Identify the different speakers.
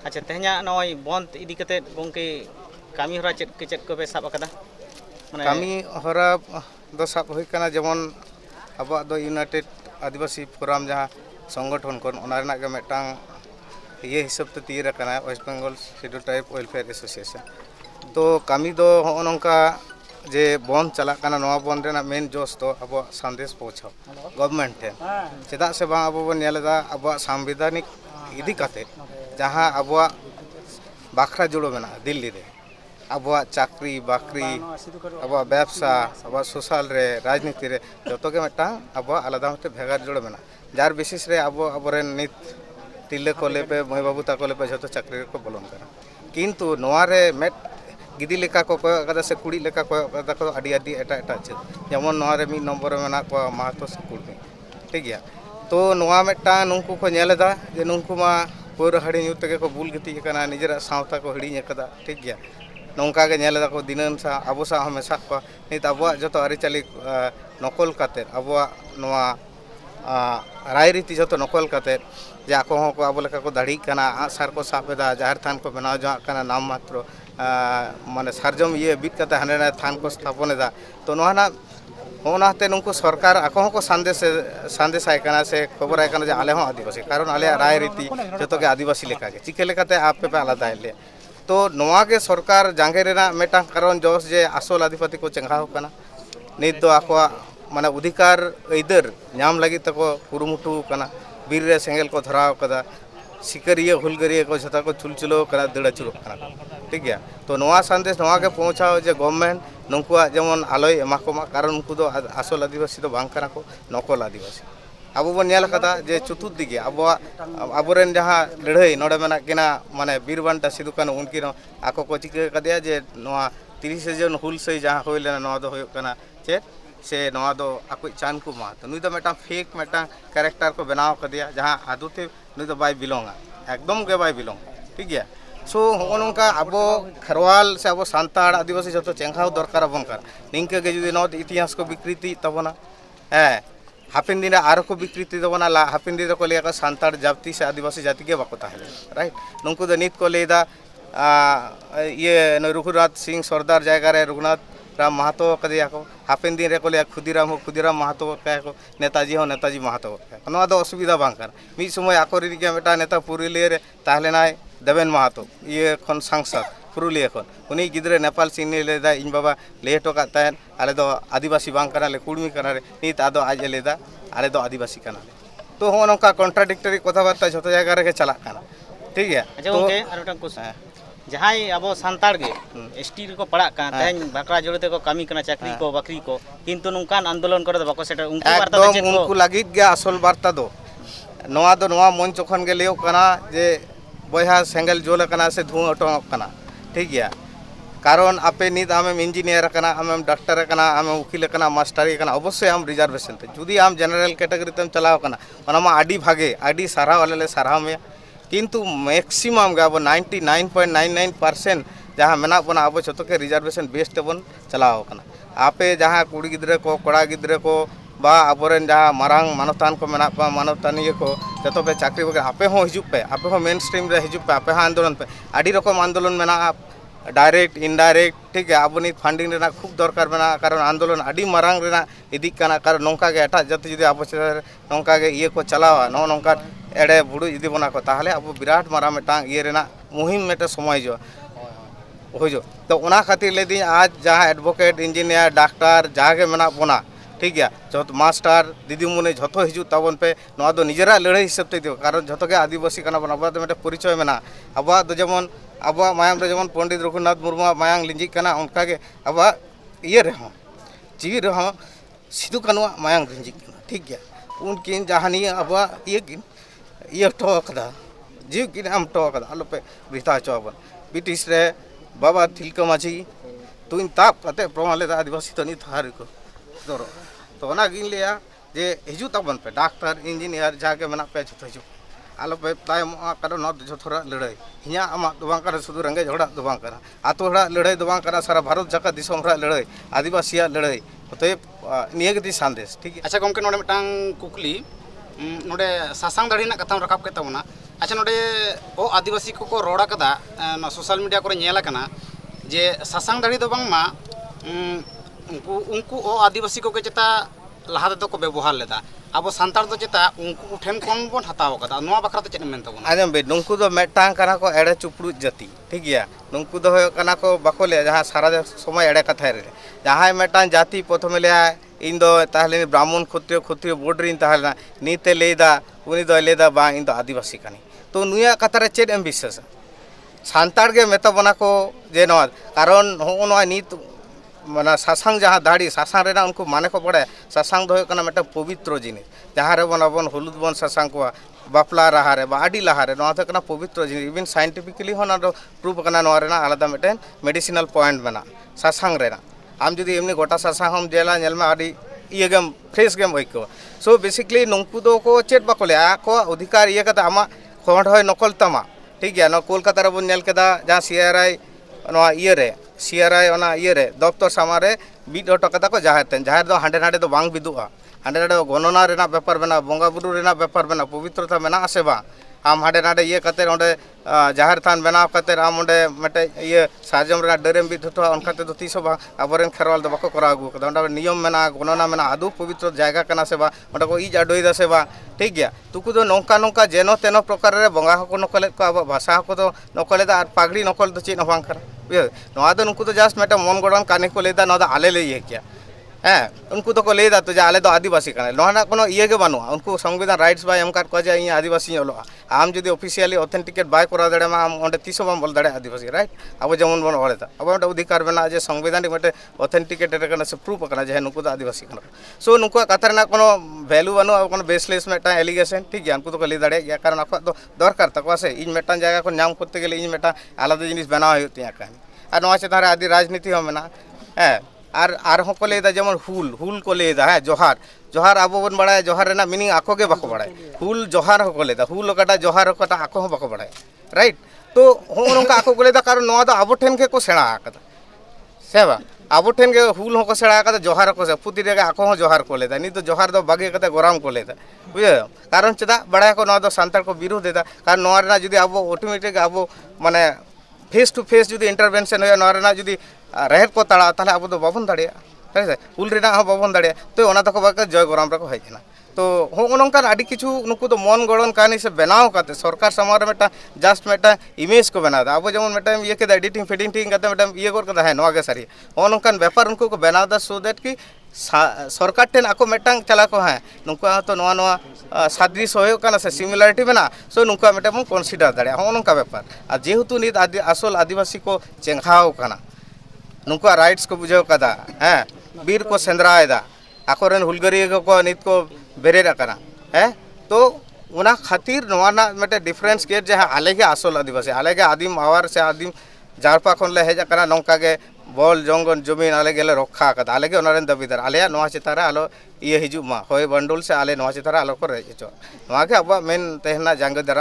Speaker 1: अच्छा तेहना नय बंद इदी कते गंके कमी हरा चेद को पे साब अकदा माने
Speaker 2: कमी हरा दो साब हुई कना जेमन अब दो यूनाइटेड आदिवासी फोरम जहाँ संगठन कोन ओना रेना के मेटांग ये हिसाब ते तीर कना West Bengal schedule tribe welfare association तो कमी दो नौका जे बंद चला कना नवा बंद रेना मेन जोश तो अब संदेश पहुँचाओ गवर्नमेंट टे चेदा से बा अब बन नेलदा अब संवैधानिक इदी कते जहाँ अब बाखरा जुड़ो मेना दिल्ली रे अब चाकरी बाकरी अब व्यवसा अब सोशल रे राजनीति रे जो के मेटांग अब आलादा मते भेगार जुड़ो मेना जार विशेष रे अब अबरेन नित तिल्ले को लेपे मई बाबू ताको लेपे जो चाकरी को बोलन करा किंतु नोआ रे मेट गिदी लेका को कदा से कुड़ी लेका को कदा को आडी आडी एटा एटा चे जेमन नोआ रे 1 नंबर मेना को मातो से कुड़ी ठीक गया तो नोआ मेटा नुंकु को नेलेदा जे नुंकु मा पोर हड़ी न्यू तके को बुल गति कना निजरा सावता को हड़ी नेकदा ठीक गया नौका के नेलेदा को दिनन सा अबो सा हमेशा को नित अबो जतो अरिचाली नकल काते अबो नोआ रायरीति जो नकल काते जे आको को अब लेका को दाढ़ी कना आसार को सापेदा जाहिर थान को बनाव जो कना नाम मात्र माने सारजम ये बीत कते हाने थान को स्थापनेदा तो नोना होनाते नुंकु सरकार आको को संदेश आय कना से खबर आय कना जे आले हो आदिवासी कारण आले रायरीति जतो के आदिवासी लेका के चिके लेकाते आप पे आलादा ले तो नोआ के सरकार जांगे रेना मेटा कारण जोश जे आसल आदिवासी को चंगाव कना नित दो आको माने अधिकार इधर नाम लगी तको कुरुमुटु कना बीर रे सेंगल को धराव कदा सिकरिया हुलगरिया को जता को चुलचुलो कना दड़ा चुलो कना ठीक गया तो नोआ संदेश नोआ के पहुंचाओ जे गवर्नमेंट नुकुआ जेमन आलोय एमाकोमा कारण उनको दो आसल आदिवासी दो बांग कना को नकल आदिवासी अब बन नेल कदा जे चतुर्थ दिगे अबोरेन जहाँ लड़ाई नोडे मेना किना माने बीरबांटा सिदु कानु उनकिन आको को चिके कदिया जे नोआ 30 जन हुल सही जहाँ होय लेना नोआ दो होय कना चे से नोआ दो आको चान को मा तो नुई दो मेटा फेक मेटा कैरेक्टर को बनाव कदिया जहाँ आदुते नुई दो बाय बिलोंगा एकदम के बाय बिलोंग ठीक गया सो होनोंका अब खरवाल से अब सान्ताड़ आदिवासी जो चेंगाव दरकार बन कर निंके के जुदी नोद इतिहास को विकृति तबना है हापिन दिन आरो को विकृति दबना ला हापिन दिन को लेका सान्ताड़ जाति से आदिवासी जाति के बाको ताहले राइट नुंकु द नित को लेदा ये रघुनाथ सिंह सरदार जायगा रे रघुनाथ राम महतो कदिया को हापिन दिन रे को ले खुदीराम महतो का को नेताजी हो नेताजी महतो का नोआ दो असुविधा बांग कर मी समय आकोरी के बेटा नेता पुरुलिया रे ताहले नाय देवेन महतो ये खन सांसद पुरुलिया खन उनी गिद्रे नेपाल सिंह लेदा इन बाबा ले टोका तहन आले दो आदिवासी बांग कना ले कुड़मी कना रे नित आदो आज लेदा आले दो आदिवासी कना तो हो नोका कॉन्ट्राडिक्टरी कथा बार्ता जतो जायगा रे के चला कना ठीक है
Speaker 1: अच्छा ओके आरोटा क्वेश्चन जहां अब सान्ताड़ गे एसटी को पड़ा का तेन बाकरा जोड़ते को कमी कना चाकरी को बकरी को किंतु नुकान आंदोलन करे बको सेटा उनको वार्ता दे चेक
Speaker 2: उनको लागित गया असल वार्ता दो नोआ मंच खन के लियो कना जे बया सेंगल जोल कना से धुआं अटों कना ठीक गया कारण आपे नित आम इंजीनियर कना आम डॉक्टर कना आम उकिल कना मास्टरी कना अवश्य आम रिजर्वेशन ते जुदी आम जनरल कैटेगरी तेम चलाव कना ओनामा आडी भागे आडी सारा वाले सारा में किंतु मैक्सिमम अब 99.99% जहाँ मेना बना अब जो के रिजर्वेशन बेस्ट बन चलाव कना आपे जहाँ कुड़ी गिद्रे को कोड़ा गिद्रे को बा अबोरेन जहाँ मारांग मानवतान को मेना मानवतानिया को जो पे चाकरी वगैरह आपे हो हिजुप पे आपे हो मेन स्ट्रीम रे हिजुप पे आपे आंदोलन पे आडी रकम आंदोलन मेना डायरेक्ट इनडायरेक्ट ठीक है अब नित फंडिंग रेना खूब दरकार मेना कारण आंदोलन आडी मारांग रेना इदी कना कारण नौका के एटा जत जुदी अब नौका के ये को चलावा नौका एड़े बुड़ू इदी बना को ताहले अब विराट मारा मेटांग ये रेना मुहिम मेटे समय जो हो जो तो ओना खातिर लेदी आज जहाँ एडवोकेट इंजीनियर डॉक्टर जहाँ मेना बोना ठीक गया जो मास्टर दीदीमुनि जो हिजू तबन पे नोआ दो निजरा लड़ाई हिसाब ते दियो कारण जो के आदिवासी कना बना अब मेटे परिचय मेना अब दो जेमन अब मायाम रे जेमन पंडित रघुनाथ मुर्मू मायांग लिंजी कना उनका के अब ये रहो जीवी रहो सिदु कानुआ मायांग लिंजी कना ठीक गया उनकिन जहानी अब ये किन ये टो कदा जीव किन हम टो कदा आलो पे बिता चोबन ब्रिटिश रे बाबा तिलका माझी तुइन ताप कते प्रमाण ले आदिवासी तो नी थार को दरो तो ना गिन लिया जे हिजू तबन पे डॉक्टर इंजीनियर जाके मना पे जतो हिजू आलो पे तायम कारण न जथोरा लड़ाई हिया आमा दो बांग करा सुदु रंगे झोड़ा दो बांग करा आतो हड़ा लड़ाई दो बांग करा सारा भारत जका दिसोम रा लड़ाई आदिवासिया लड़ाई तो निये गति संदेश ठीक है
Speaker 3: अच्छा गमके नोडे मिटांग कुकली नोडे सासांग दाढ़ी ना कथा रकाब के तबना अच्छा नोडे ओ आदिवासी को रोड़ा कदा सोशल मीडिया को नेला कना जे सासांग दाड़ी दो बांगमा उनको उनको ओ आदिवासी को के चेता लहा दो को व्यवहार लेदा अब सांतार दो चेता उनको ठेन कोन बोन हताव कदा नोआ बखरा तो चेन मेन तबोन
Speaker 2: आजम बे नुंकु दो मेटांग कना को एड़े चुपड़ू जाति ठीक गया नुंकु दो होय कना को बाको ले जहां सारा समय एड़े कथा रे जहां मेटांग जाति प्रथम ले इन दो ताहले ब्राह्मण क्षत्रिय बोर्ड रिन ताहला नीते लेदा उनी दो लेदा बा इन दो आदिवासी कानी तो नुया कथा रे चेद एम विश्वास सांताड़ के मेता बना को जे नवा कारण हो नवा नीत माना सासांग जहाँ दाड़ी सासांग रेना उनको माने को पड़े सासांग दो कना मेटा पवित्र जिनिस जहाँ रे बन अपन हलुद बन सासांग को बापला रहा रे बाडी लहा रे नवा कना पवित्र जिनिस इवन साइंटिफिकली होना प्रूफ कना नवा रेना आलादा मेटेन मेडिसिनल पॉइंट बना सासांग रेना आम जुदी एमनी गोटा सासांग हम जेला नेल में आडी ये गेम फ्रेश गेम होइको सो बेसिकली नुंकु दो को चेट बाको ले को अधिकार ये कता आमा खोंड होय नकल तमा ठीक गया ना कोलकाता रे बन नेल केदा जहाँ सीआरआई नवा ये रे सीआरआई ओना ये रे दफ्तर सामारे बीट ऑटो कता को जाहिर दो हांडे नाडे दो बांग बिदुआ हांडे नाडे गणना रेना व्यापार बना बोंगा बुरु रेना व्यापार बना पवित्रता मेना आसे बा आम हांडे नाडे ये कते ओंडे जाहिर थान बनाव कते आम ओंडे मटे ये साजम रेना डरेम बिद हतो उनकाते दो तीसो बा आबरेन खेरवाल दो बाको करा आगु कदा ओंडे नियम मेना गणना मेना आदु पवित्र जायगा कना से बा ओंडे को इज आडोई दा से बा ठीक गया तुकु दो नौका नौका जेनो तेनो प्रकार रे बोंगा को नकले को अब भाषा को तो नकले दा पागड़ी नकल दो चेन बांग करा नवा दो उनको तो जस्ट मेटा मन गड़न काने को लेदा नवा आले ले ये क्या उनको तो को लेदा तो आले दो आदिवासी कने नवा कोनो ये के बानुआ उनको संविधान राइट्स बाय एमकार को जे आदिवासी ओलो आम जदि ऑफिशियली ऑथेंटिकेट बाय करा दड़े मा आम ओंडे तीसो बाम बोल दड़े आदिवासी राइट अब जेमन बन ओलेता अब ओंडे अधिकार बना जे संविधान मटे ऑथेंटिकेट कना से प्रूफ कना जे नुको आदिवासी कना सो नुको कथा ना कोनो वैल्यू बानु कोनो बेसलेस मेटा एलिगेशन ठीक गया उनको तो ले दड़े गया कारण आको तो दरकार तको से इन मेटा जायगा को नाम करते गेले इन मेटा आलादा जिनिस बनाव होतिया कहानी और नवा चेतारे आदि राजनीति हो मेना आर को लेदा जेमन हुल को लेदा है जोहार जोहार अब बन बड़ा जोहार रेना मीनिंग आको के बाको बड़ा हुल जोहार को लेदा हुल कटा जोहार कटा आको हो बाको बड़ा राइट तो हो नोंका आको को लेदा कारण नवा दो आबो ठेन के को सेणा आकदा सेबा आबो ठेन के हुल हो को सेणा आकदा जोहार को से पुति रे आको हो जोहार को लेदा नी तो जोहार दो बागे कते गोराम को लेदा बुझे कारण चेदा बड़ा को नवा दो सांतार को विरोध देदा कारण नवा रेना जुदी आबो ऑटोमेटिक आबो माने फेस टू फेस जुदी इंटरवेंशन हो नवा रेना जुदी रेहर को तड़ा ताले अब बाबन दाड़े हुल रेना हो बाबन दाड़े तो ओना तक बाक जय गोराम रे को हेजना तो हो नोंकान आदि किछु नुकु तो मन गड़न कहानी से बनाव काते सरकार समार मेटा जस्ट मेटा इमेज को बना दा अब जेमन मेटा ये के एडिटिंग फिडिटिंग काते मेटा ये गोर कदा है नवा के सारी हो नोंकान व्यापार उनको को बनाव दा सो दैट कि सरकार टेन आको मेटांग चला को है नुका तो नवा नवा सादृश होय काना से सिमिलारिटी बना सो नुका मेटा मो कंसीडर दाड़े हो नोंका व्यापार आ जेहेतु नित असल आदिवासी को चेंघाव काना नुका राइट्स को बुझाव कदा बीर को सेंद्रायदा आकोरेन हुलगरिया को नित को बेरेद कना तो उना खातिर नवा ना मेटे डिफरेंस के जहाँ आले के असल आदिवासी आले के आदिम आवार से आदिम जारपा खन ले हेजा कना नौका के बॉल जंगन जमीन आले गेले रखा कदा आले के ओनारेन दाबीदार आले नवा चितारा आलो ये हिजु मा होय बंडुल से आले नवा चितारा आलो को रेजो नवा के अब मेन तेहना जांग दरा